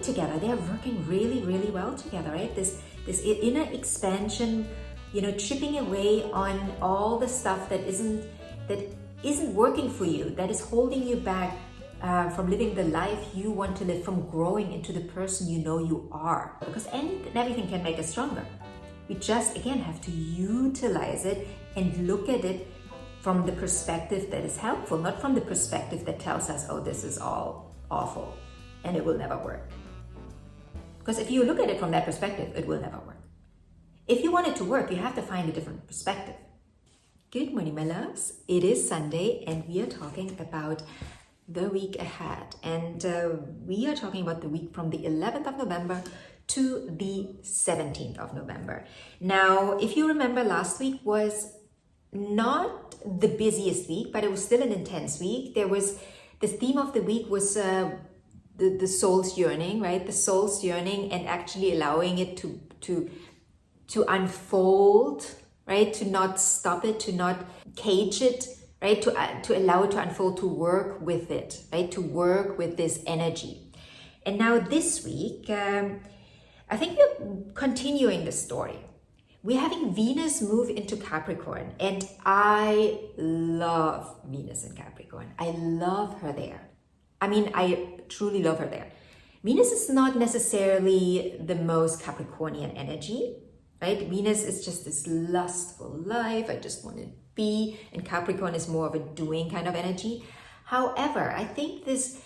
together. They're working really, really well together, right? This inner expansion, you know, chipping away on all the stuff that isn't working for you, that is holding you back from living the life you want to live, from growing into the person you know you are. Because anything and everything can make us stronger. We just, again, have to utilize it and look at it from the perspective that is helpful, not from the perspective that tells us, oh, this is all awful and it will never work. Because if you look at it from that perspective, it will never work. If you want it to work, you have to find a different perspective. Good morning, my loves. It is Sunday and we are talking about the week ahead. And we are talking about the week from the 11th of November to the 17th of November. Now, if you remember, last week was not the busiest week, but it was still an intense week. There was, the theme of the week was the soul's yearning, right? The soul's yearning and actually allowing it to unfold, right? To not stop it, to not cage it, right? To allow it to unfold, to work with it, right? To work with this energy. And now this week, I think we're continuing the story. We're having Venus move into Capricorn, and I love Venus in Capricorn. I love her there. I mean, I truly love her there. Venus is not necessarily the most Capricornian energy, right? Venus is just this lustful life. I just want to be, and Capricorn is more of a doing kind of energy. However, I think this,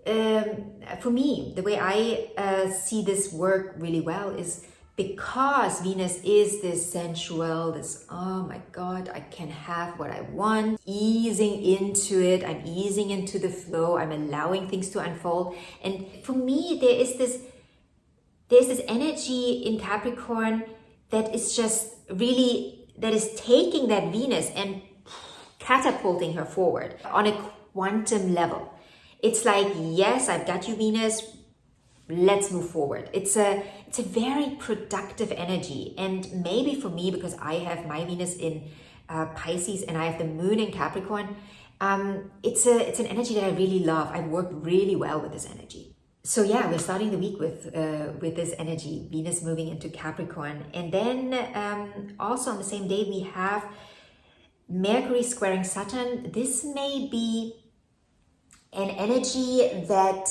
for me, the way I see this work really well is because Venus is this sensual, this, oh my God, I can have what I want, easing into it, I'm easing into the flow, I'm allowing things to unfold. And for me, there's this energy in Capricorn that is just really, that is taking that Venus and catapulting her forward on a quantum level. It's like, yes, I've got you, Venus, let's move forward. It's a very productive energy. And maybe for me, because I have my Venus in Pisces and I have the moon in Capricorn, it's an energy that I really love. I've worked really well with this energy. So yeah, we're starting the week with this energy, Venus moving into Capricorn. And then also on the same day, we have Mercury squaring Saturn. This may be an energy that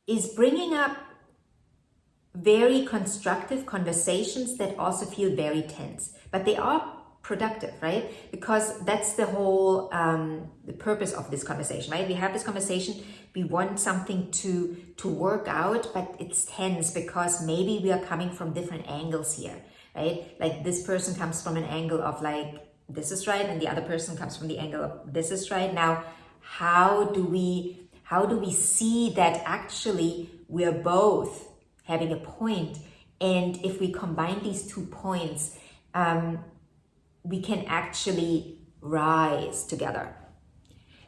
is bringing up very constructive conversations that also feel very tense, but they are productive, right? Because that's the whole the purpose of this conversation, right? We have this conversation, we want something to work out, but it's tense because maybe we are coming from different angles here, right? Like this person comes from an angle of like, this is right, and the other person comes from the angle of this is right. Now, how do we see that actually we're both having a point, and if we combine these 2 points, we can actually rise together.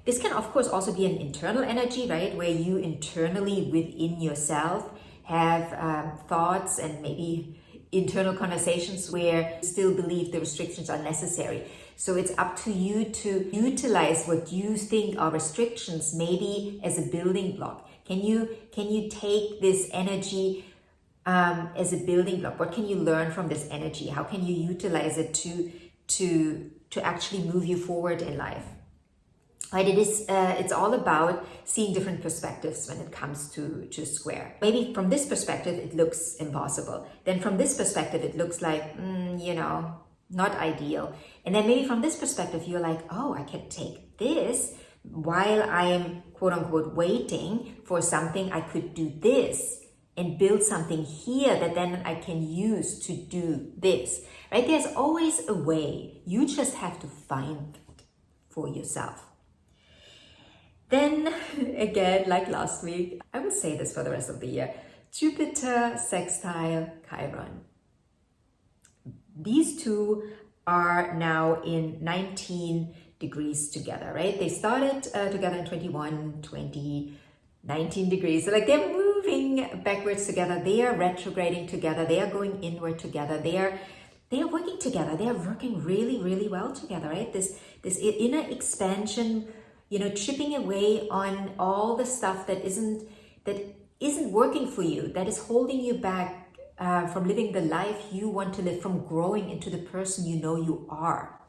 This can of course also be an internal energy, right? Where you internally within yourself have thoughts and maybe internal conversations where you still believe the restrictions are necessary. So it's up to you to utilize what you think are restrictions, maybe as a building block. Can you take this energy as a building block? What can you learn from this energy? How can you utilize it to actually move you forward in life? Right? It's all about seeing different perspectives when it comes to square. Maybe from this perspective, it looks impossible. Then from this perspective, it looks like, not ideal. And then maybe from this perspective, you're like, oh, I can take this while I am quote unquote waiting for something. I could do this and build something here that then I can use to do this, right? There's always a way. You just have to find it for yourself. Then again, like last week, I will say this for the rest of the year, Jupiter sextile Chiron. These two are now in 19 degrees together, right? They started together in 21, 20, 19 degrees. So like they're moving backwards together. They are retrograding together. They are going inward together. They are working together. They are working really, really well together, right? This inner expansion chipping away on all the stuff that isn't working for you, that is holding you back from living the life you want to live, from growing into the person you know you are.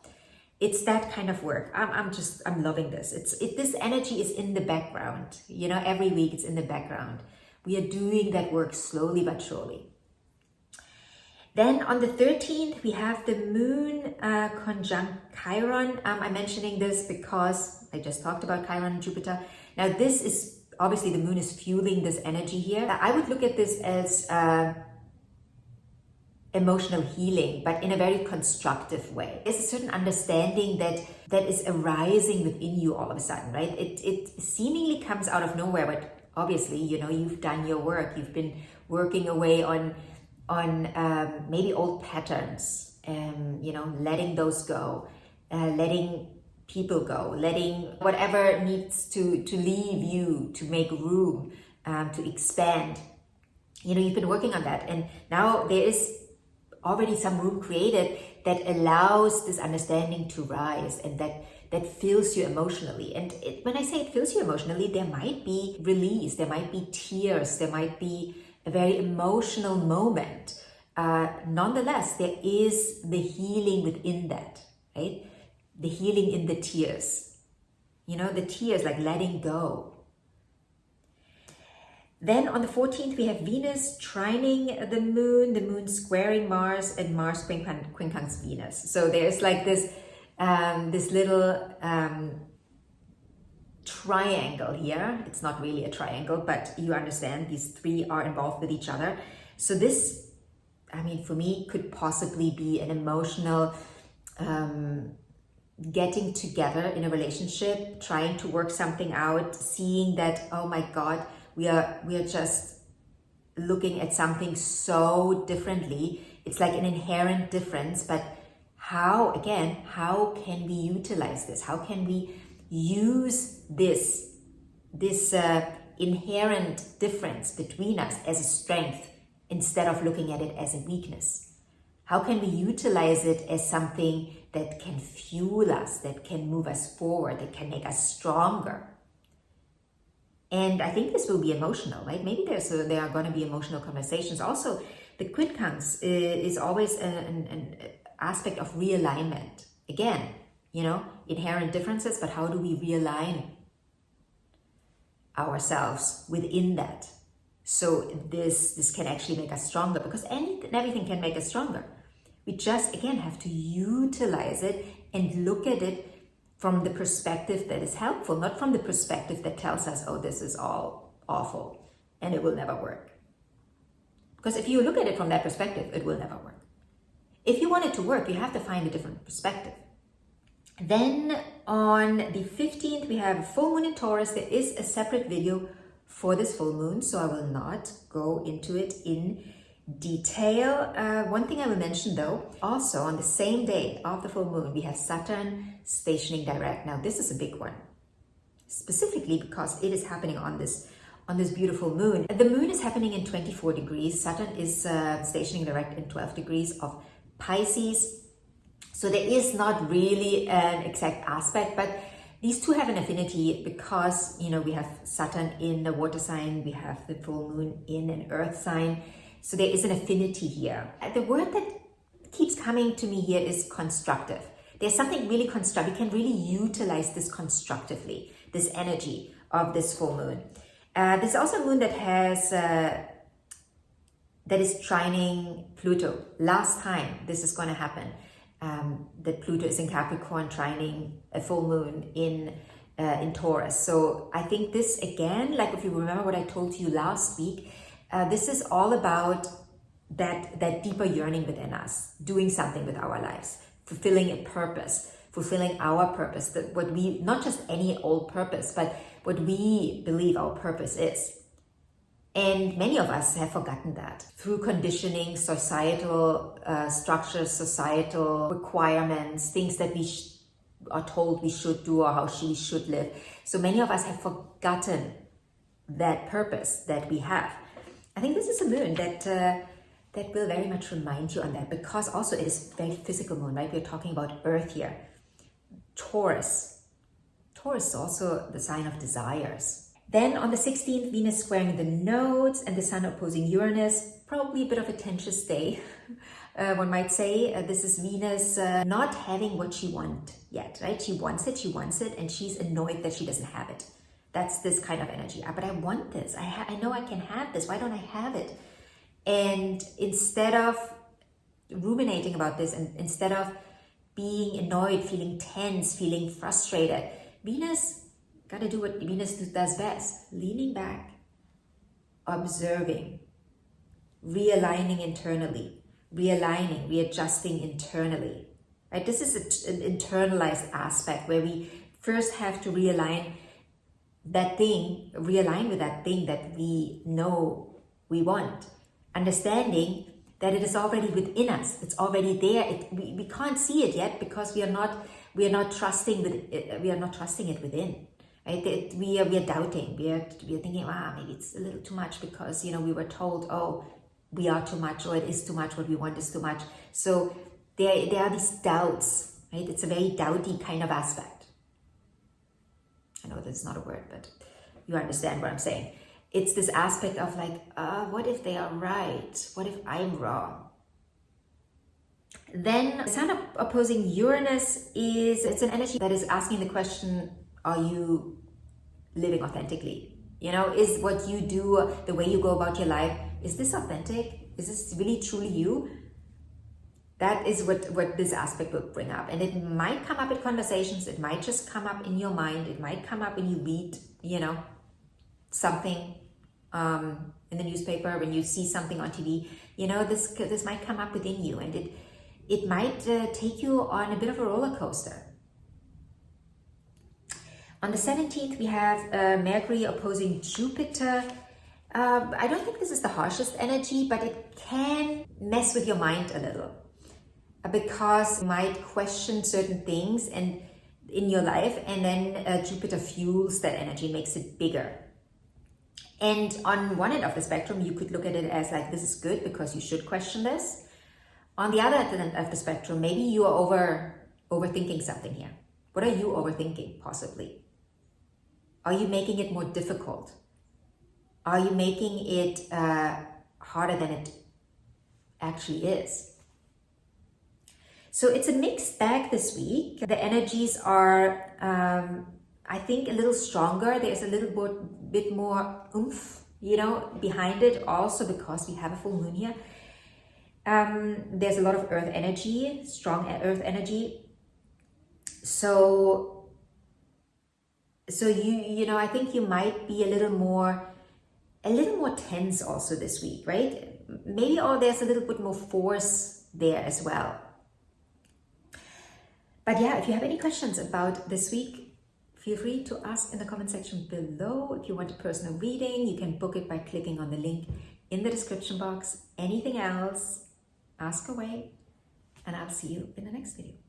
It's that kind of work. I'm loving this. This energy is in the background. Every week it's in the background. We are doing that work slowly but surely. Then on the 13th, we have the moon conjunct Chiron. I'm mentioning this because I just talked about Chiron and Jupiter. Now this is, obviously the moon is fueling this energy here. I would look at this as emotional healing, but in a very constructive way. There's a certain understanding that is arising within you all of a sudden, right? It seemingly comes out of nowhere, but obviously, you've done your work. You've been working away on maybe old patterns, letting those go, letting people go, letting whatever needs to leave you, to make room, to expand. You've been working on that, and now there is already some room created that allows this understanding to rise, and that fills you emotionally. And when I say it fills you emotionally, there might be release, there might be tears, there might be a very emotional moment. Nonetheless, there is the healing within that, right? The healing in the tears. The tears, like letting go. Then on the 14th, we have Venus trining the moon squaring Mars, and Mars quincunx Venus. So there's like this little triangle here. It's not really a triangle, but you understand these three are involved with each other. So this, for me, could possibly be an emotional getting together in a relationship, trying to work something out, seeing that, oh my God, we are just looking at something so differently. It's like an inherent difference, but how can we utilize this? How can we use this inherent difference between us as a strength instead of looking at it as a weakness? How can we utilize it as something that can fuel us, that can move us forward, that can make us stronger? And I think this will be emotional, right? Maybe there are going to be emotional conversations. Also, the quincunx is always an aspect of realignment. Again, inherent differences, but how do we realign ourselves within that? So this can actually make us stronger, because everything can make us stronger. We just, again, have to utilize it and look at it from the perspective that is helpful, not from the perspective that tells us, oh, this is all awful and it will never work. Because if you look at it from that perspective, it will never work. If you want it to work, you have to find a different perspective. Then on the 15th, we have a full moon in Taurus. There is a separate video for this full moon, so I will not go into it in detail. One thing I will mention though, also on the same day of the full moon, we have Saturn stationing direct. Now this is a big one, specifically because it is happening on this beautiful moon. The moon is happening in 24 degrees. Saturn is stationing direct in 12 degrees of Pisces. So there is not really an exact aspect, but these two have an affinity because, we have Saturn in the water sign, we have the full moon in an earth sign. So there is an affinity here. The word that keeps coming to me here is constructive. There's something really constructive. You can really utilize this constructively, this energy of this full moon. There's also a moon that is trining Pluto. Last time this is going to happen, that Pluto is in Capricorn trining a full moon in Taurus. So I think this, again, like if you remember what I told you last week, this is all about that deeper yearning within us, doing something with our lives, fulfilling a purpose, fulfilling our purpose, that what we, not just any old purpose, but what we believe our purpose is. And many of us have forgotten that through conditioning, societal structures, societal requirements, things that we are told we should do or how we should live. So many of us have forgotten that purpose that we have. I think this is a moon that will very much remind you on that, because also it is very physical moon, right? We're talking about Earth here. Taurus Taurus is also the sign of desires. Then on the 16th, Venus squaring the nodes and the Sun opposing Uranus. Probably a bit of a tensious day. One might say this is Venus not having what she wants yet, right? She wants it, and she's annoyed that she doesn't have it. That's this kind of energy. But I want this. I know I can have this. Why don't I have it? And instead of ruminating about this, and instead of being annoyed, feeling tense, feeling frustrated, Venus got to do what Venus does best. Leaning back, observing, realigning internally, readjusting internally. Right? This is an internalized aspect where we first have to realign with that thing that we know we want. Understanding that it is already within us. It's already there. We can't see it yet because we are not trusting it within. Right? We are doubting. We are thinking, maybe it's a little too much because we were told, oh, we are too much, or it is too much. What we want is too much. So there are these doubts. Right? It's a very doubty kind of aspect. I know that's not a word, but you understand what I'm saying. It's this aspect of like, what if they are right? What if I'm wrong? Then Sun opposing Uranus it's an energy that is asking the question, are you living authentically? Is what you do, the way you go about your life, is this authentic? Is this really truly you? That is what this aspect will bring up. And it might come up in conversations. It might just come up in your mind. It might come up when you read, something in the newspaper, when you see something on TV. This might come up within you, and it might take you on a bit of a roller coaster. On the 17th, we have Mercury opposing Jupiter. I don't think this is the harshest energy, but it can mess with your mind a little, because you might question certain things and in your life, and then Jupiter fuels that energy, makes it bigger. And on one end of the spectrum, you could look at it as like, this is good because you should question this. On the other end of the spectrum, maybe you are overthinking something here. What are you overthinking, possibly? Are you making it more difficult? Are you making it harder than it actually is? So it's a mixed bag this week. The energies are, I think, a little stronger. There's a little bit more oomph, behind it, also because we have a full moon here. There's a lot of earth energy, strong earth energy. So I think you might be a little more tense also this week, right? Maybe there's a little bit more force there as well. But yeah, if you have any questions about this week, feel free to ask in the comment section below. If you want a personal reading, you can book it by clicking on the link in the description box. Anything else, ask away, and I'll see you in the next video.